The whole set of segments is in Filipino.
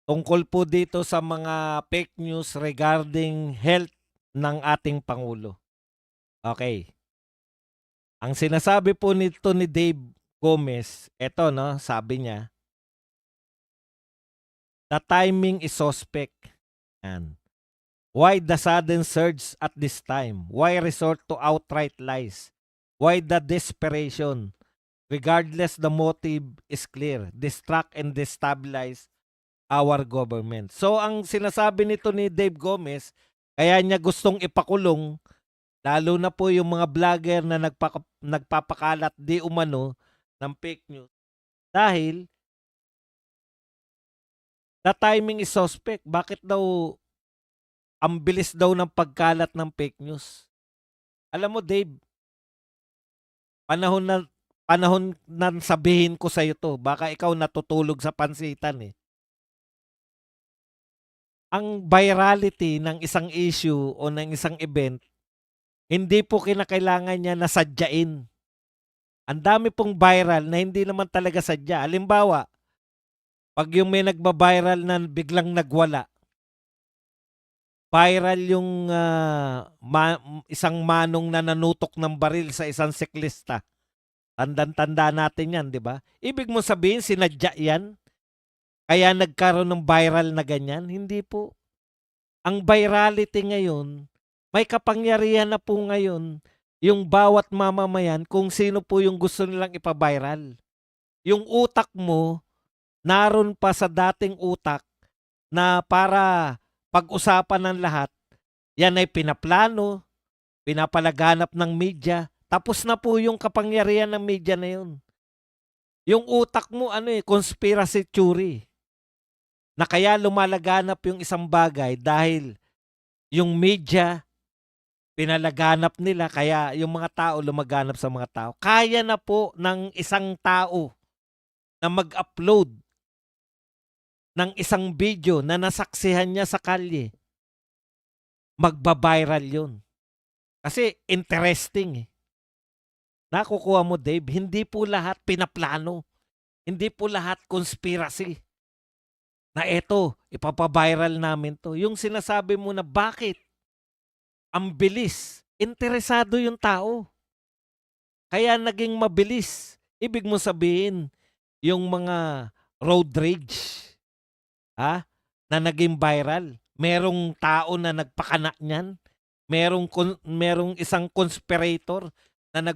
Tungkol po dito sa mga fake news regarding health ng ating pangulo. Okay. Ang sinasabi po nito ni Dave Gomez, eto 'no, sabi niya, "The timing is suspect." Yan. "Why the sudden surge at this time? Why resort to outright lies? Why the desperation? Regardless the motive is clear, distract and destabilize our government." So ang sinasabi nito ni Dave Gomez, kaya niya gustong ipakulong lalo na po yung mga vlogger na nagpapakalat di umano ng fake news dahil the timing is suspect. Bakit daw ang bilis daw ng pagkalat ng fake news? Alam mo Dave, panahon na panahon ng sabihin ko sa'yo 'to, baka ikaw natutulog sa pansitan, eh. Ang virality ng isang issue o ng isang event, hindi po kinakailangan niya na sadyain. Ang dami pong viral na hindi naman talaga sadya. Halimbawa, 'pag yung may nagba-viral na biglang nagwala, viral yung, isang manong na nanutok ng baril sa isang siklista. Tandang-tanda natin 'yan, 'di ba? Ibig mong sabihin sinadya 'yan, kaya nagkaroon ng viral na ganyan? Hindi po. Ang virality ngayon, may kapangyarihan na po ngayon yung bawat mamamayan kung sino po yung gusto nilang ipa-viral. Yung utak mo, naroon pa sa dating utak na para pag-usapan ng lahat, yan ay pinaplano, pinapalaganap ng media, tapos na po yung kapangyarihan ng media na yun. Yung utak mo, conspiracy theory, na kaya lumalaganap yung isang bagay dahil yung media pinalaganap nila kaya yung mga tao lumaganap sa mga tao. Kaya na po ng isang tao na mag-upload ng isang video na nasaksihan niya sa kalye, magba-viral yun. Kasi interesting, eh. Nakukuha mo Dave, hindi po lahat pinaplano, hindi po lahat conspiracy na eto, ipapa-viral namin 'to. Yung sinasabi mo na bakit ang bilis, interesado yung tao, kaya naging mabilis. Ibig mo sabihin, yung mga road rage, na naging viral, merong tao na nagpakana niyan, merong isang conspirator na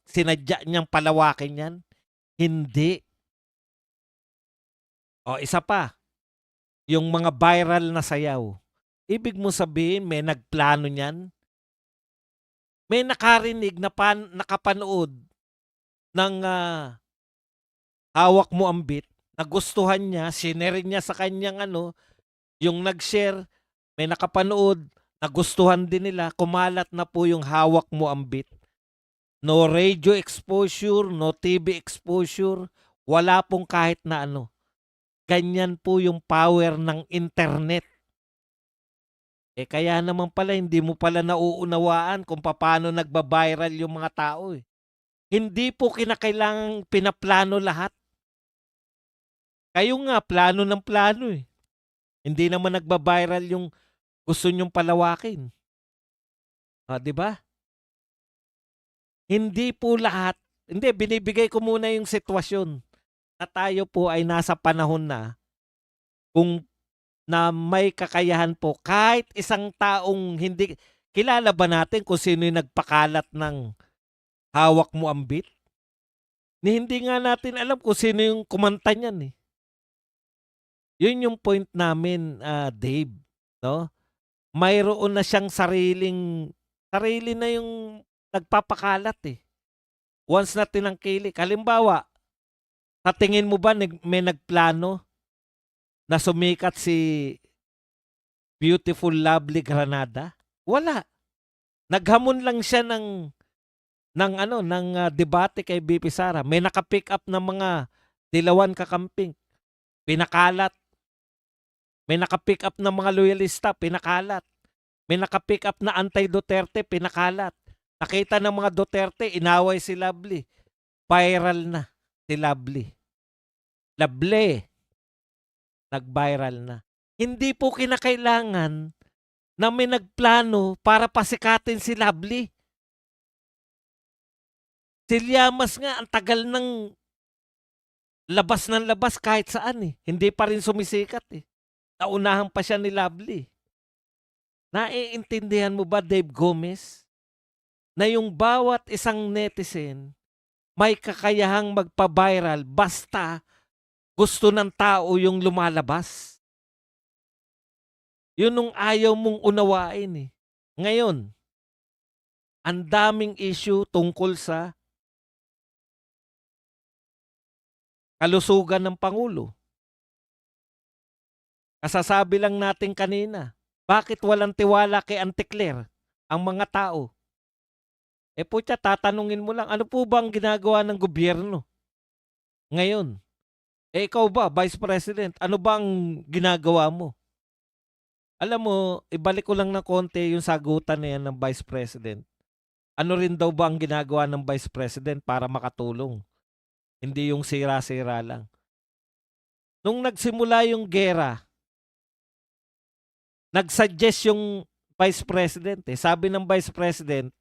sinadya niyang palawakin 'yan? Hindi. O isa pa, yung mga viral na sayaw, ibig mo sabihin may nagplano niyan? May nakarinig na nakapanood ng, Hawak Mo ang Beat, nagustuhan niya, shinare niya sa kanyang yung nag-share, may nakapanood, nagustuhan din nila, kumalat na po yung Hawak Mo ang Beat. No radio exposure, no TV exposure, wala pong kahit na ano. Ganyan po yung power ng internet. Kaya naman pala hindi mo pala nauunawaan kung paano nagba-viral yung mga tao, eh. Hindi po kinakailangang pinaplano lahat. Kayo nga plano ng plano, eh. Hindi naman nagba-viral yung gusto niyong palawakin. 'Di ba? Hindi po lahat, hindi, binibigay ko muna yung sitwasyon na tayo po ay nasa panahon na kung na may kakayahan po kahit isang taong hindi kilala ba natin kung sino yung nagpakalat ng Hawak Mo ang Beat? Ni hindi nga natin alam kung sino yung kumanta niyan, eh. Yun yung point namin, Dave, 'no? Mayroon na siyang sarili na yung nagpapakalat, eh. Once na tinangkilik, halimbawa, sa tingin mo ba may nagplano na sumikat si Beautiful Lovely Granada? Wala. Naghamon lang siya ng debate kay BP Sara. May naka-pick up na mga dilawan kakamping, pinakalat. May naka-pick up na mga loyalista, pinakalat. May naka-pick up na anti-Duterte, pinakalat. Nakita ng mga Duterte, inaway si Lovely. Viral na si Lovely. Lovely. nag-viral na. Hindi po kinakailangan na may nagplano para pasikatin si Lovely. Si Llamas nga, ang tagal ng labas kahit saan eh. Hindi pa rin sumisikat eh. Naunahan pa siya ni Lovely. Naiintindihan mo ba, Dave Gomez, na yung bawat isang netizen may kakayahang magpa-viral basta gusto ng tao yung lumalabas? Yun nung ayaw mong unawain eh. Ngayon, ang daming issue tungkol sa kalusugan ng Pangulo. Kasasabi lang natin kanina, bakit walang tiwala kay Auntie Claire ang mga tao? Putya, tatanungin mo lang, ano po ba ang ginagawa ng gobyerno ngayon? Ikaw ba, Vice President, ano ba ang ginagawa mo? Alam mo, ibalik ko lang ng konti yung sagutan na yan ng Vice President. Ano rin daw ba ang ginagawa ng Vice President para makatulong? Hindi yung sira-sira lang. Nung nagsimula yung gera, nagsuggest yung Vice President. Sabi ng Vice President,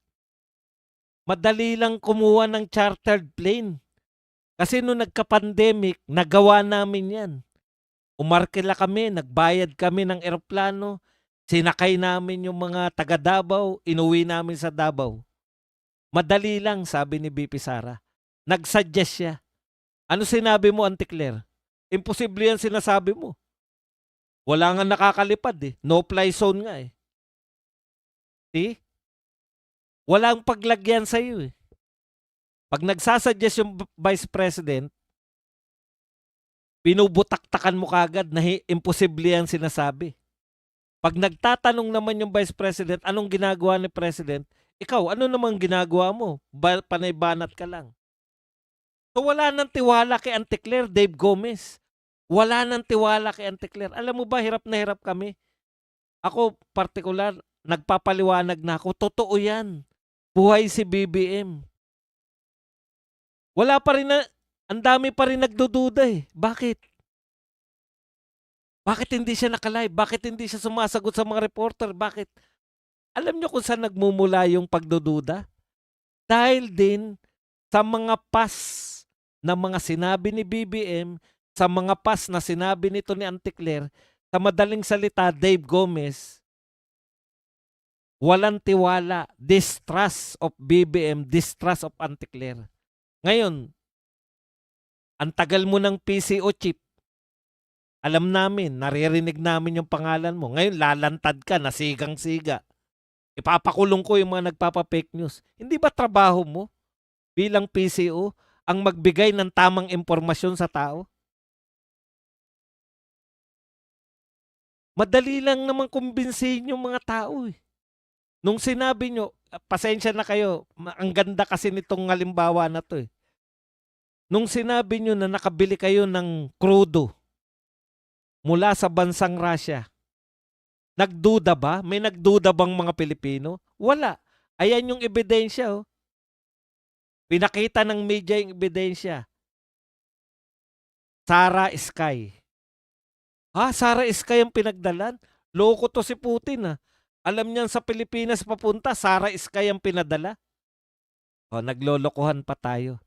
madali lang kumuha ng chartered plane. Kasi nung nagka-pandemic, nagawa namin yan. Umarkila kami, nagbayad kami ng eroplano, sinakay namin yung mga taga Davao, inuwi namin sa Davao. Madali lang, sabi ni BP Sara. Nagsuggest siya. Ano sinabi mo, Auntie Claire? Imposible yan sinasabi mo. Wala nga nakakalipad eh. No-fly zone nga eh. See? Walang paglagyan sa iyo eh. Pag nagsasuggest yung Vice President, binubutaktakan mo kagad na imposible yan sinasabi. Pag nagtatanong naman yung Vice President, anong ginagawa ni President? Ikaw, ano namang ginagawa mo? Panay banat ka lang. So wala nang tiwala kay Auntie Claire, Dave Gomez. Wala nang tiwala kay Auntie Claire. Alam mo ba, hirap na hirap kami. Ako, partikular, nagpapaliwanag na ako. Totoo yan. Buhay si BBM. Wala pa rin na, ang dami pa rin nagdududa eh. Bakit? Bakit hindi siya nakalive? Bakit hindi siya sumasagot sa mga reporter? Bakit? Alam niyo kung saan nagmumula yung pagdududa? Dahil din sa mga pas na mga sinabi ni BBM, sa mga pas na sinabi nito ni Auntie Claire, sa madaling salita, Dave Gomez, walang tiwala, distrust of BBM, distrust of Auntie Claire. Ngayon, ang tagal mo ng PCO chip. Alam namin, naririnig namin yung pangalan mo. Ngayon, lalantad ka, nasigang-siga. Ipapakulong ko yung mga nagpapa-fake news. Hindi ba trabaho mo bilang PCO ang magbigay ng tamang impormasyon sa tao? Madali lang naman kumbinsihin yung mga tao eh. Nung sinabi nyo, pasensya na kayo, ang ganda kasi nitong halimbawa na to eh. Nung sinabi nyo na nakabili kayo ng krudo mula sa bansang Russia, nagduda ba? May nagduda bang mga Pilipino? Wala. Ayan yung ebidensya oh. Pinakita ng media yung ebidensya. Sara Sky. Sara Sky ang pinagdalan? Loko to si Putin ah. Alam niyan sa Pilipinas papunta, Sara Sky ang pinadala. Naglolokohan pa tayo.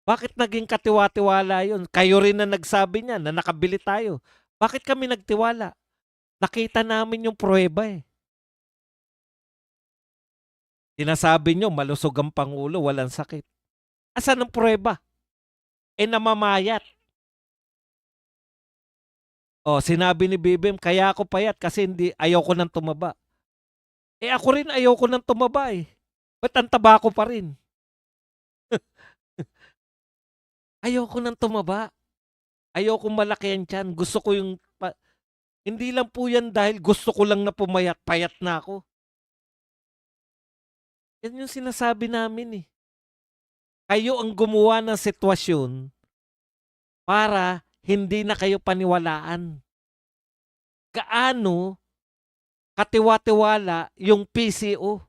Bakit naging katiwa-tiwala yun? Kayo rin na nagsabi niyan na nakabili tayo. Bakit kami nagtiwala? Nakita namin yung pruweba eh. Sinasabi nyo, malusog ang Pangulo, walang sakit. Asan ang pruweba? Namamayat. Sinabi ni BBM, kaya ako payat kasi ayoko nang tumaba. Ako rin ayoko nang tumaba eh. Ba't ang taba ko pa rin? Ayoko nang tumaba. Ayoko malaki ang tiyan. Gusto ko yung... Hindi lang po yan dahil gusto ko lang na pumayat. Payat na ako. Yan yung sinasabi namin eh. Kayo ang gumawa ng sitwasyon para hindi na kayo paniwalaan. Gaano katiwa-tiwala yung PCO?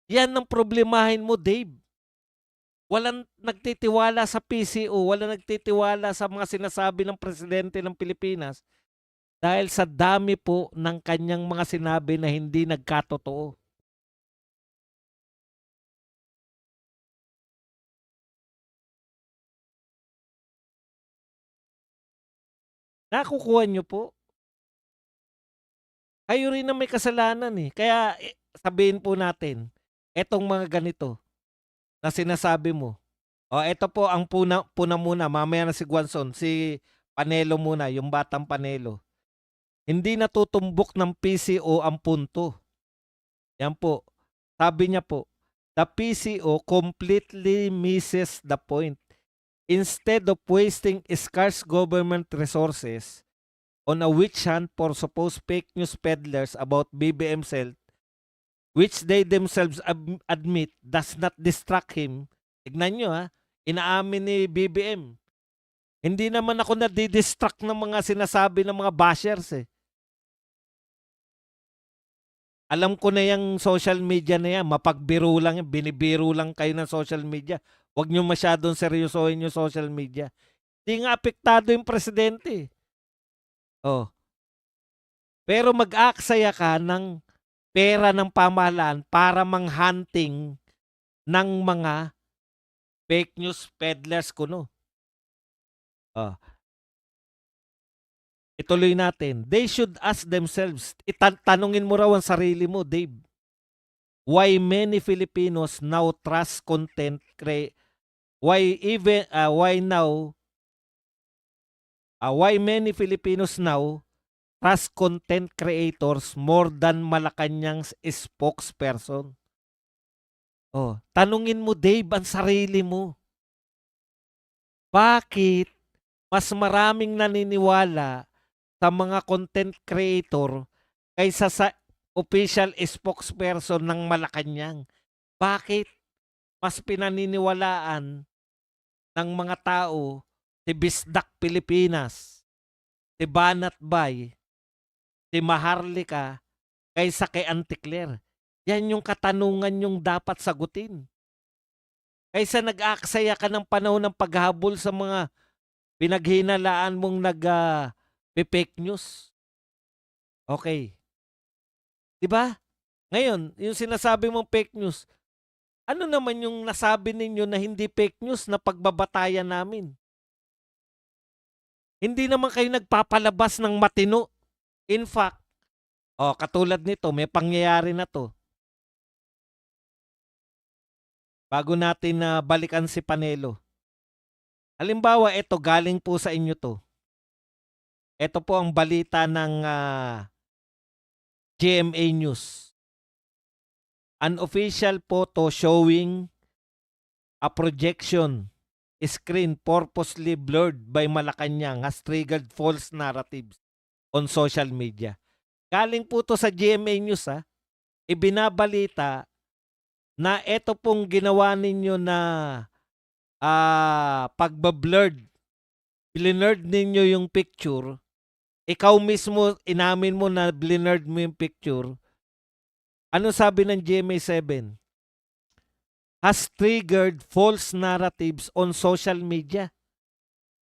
Yan ang problemahin mo, Dave. Walang nagtitiwala sa PCO, walang nagtitiwala sa mga sinasabi ng presidente ng Pilipinas. dahil sa dami po ng kanyang mga sinabi na hindi nagkatotoo. Nakukuha niyo po? Kayo rin ang may kasalanan, eh. Kaya, sabihin po natin, etong mga ganito na sinasabi mo, eto po ang puna puna muna, mamaya na si Guanzon, si Panelo muna, yung batang Panelo. Hindi natutumbok ng PCO ang punto. Yan po. Sabi niya po, the PCO completely misses the point. Instead of wasting scarce government resources on a witch hunt for supposed fake news peddlers about BBM Cell, which they themselves admit does not distract him. Tignan nyo ha, inaamin ni BBM. Hindi naman ako nadidistract ng mga sinasabi ng mga bashers eh. Alam ko na yung social media na yan, mapagbiro lang yan, binibiro lang kayo ng social media. Huwag nyo masyadong seryosohin yung social media. Hindi nga apektado yung presidente. Oh. Pero mag-aaksaya ka ng pera ng pamahalaan para manghunting ng mga fake news peddlers kuno. Oh. Ituloy natin. They should ask themselves, tanungin mo raw ang sarili mo, Dave. Why many Filipinos now trust content why many Filipinos now trust content creators more than Malacanang's spokesperson? Oh, tanungin mo, Dave, ang sarili mo. Bakit mas maraming naniniwala sa mga content creator kaysa sa official spokesperson ng Malacanang? Bakit mas pinaniniwalaan ng mga tao si Bisdak Pilipinas, si Banat Bay, si Maharlika kaysa kay Auntie Claire? Yan yung katanungan yung dapat sagutin. Kaysa nag-aaksaya ka ng panahon ng paghabol sa mga pinaghinalaan mong fake news. Okay. 'Di ba? Ngayon, yung sinasabi mong fake news, ano naman yung nasabi ninyo na hindi fake news na pagbabatayan namin? Hindi naman kayo nagpapalabas ng matino. In fact, katulad nito, may pangyayari na to. Bago natin na balikan si Panelo. Halimbawa, ito galing po sa inyo to. Ito po ang balita ng GMA News. An official photo showing a projection screen purposely blurred by Malacanang has triggered false narratives on social media. Galing po to sa GMA News ha. Ibinabalita na ito pong ginawa ninyo na pagbablurred, blinurred ninyo yung picture, ikaw mismo inamin mo na blinurred mo yung picture. Ano sabi ng GMA7? Has triggered false narratives on social media.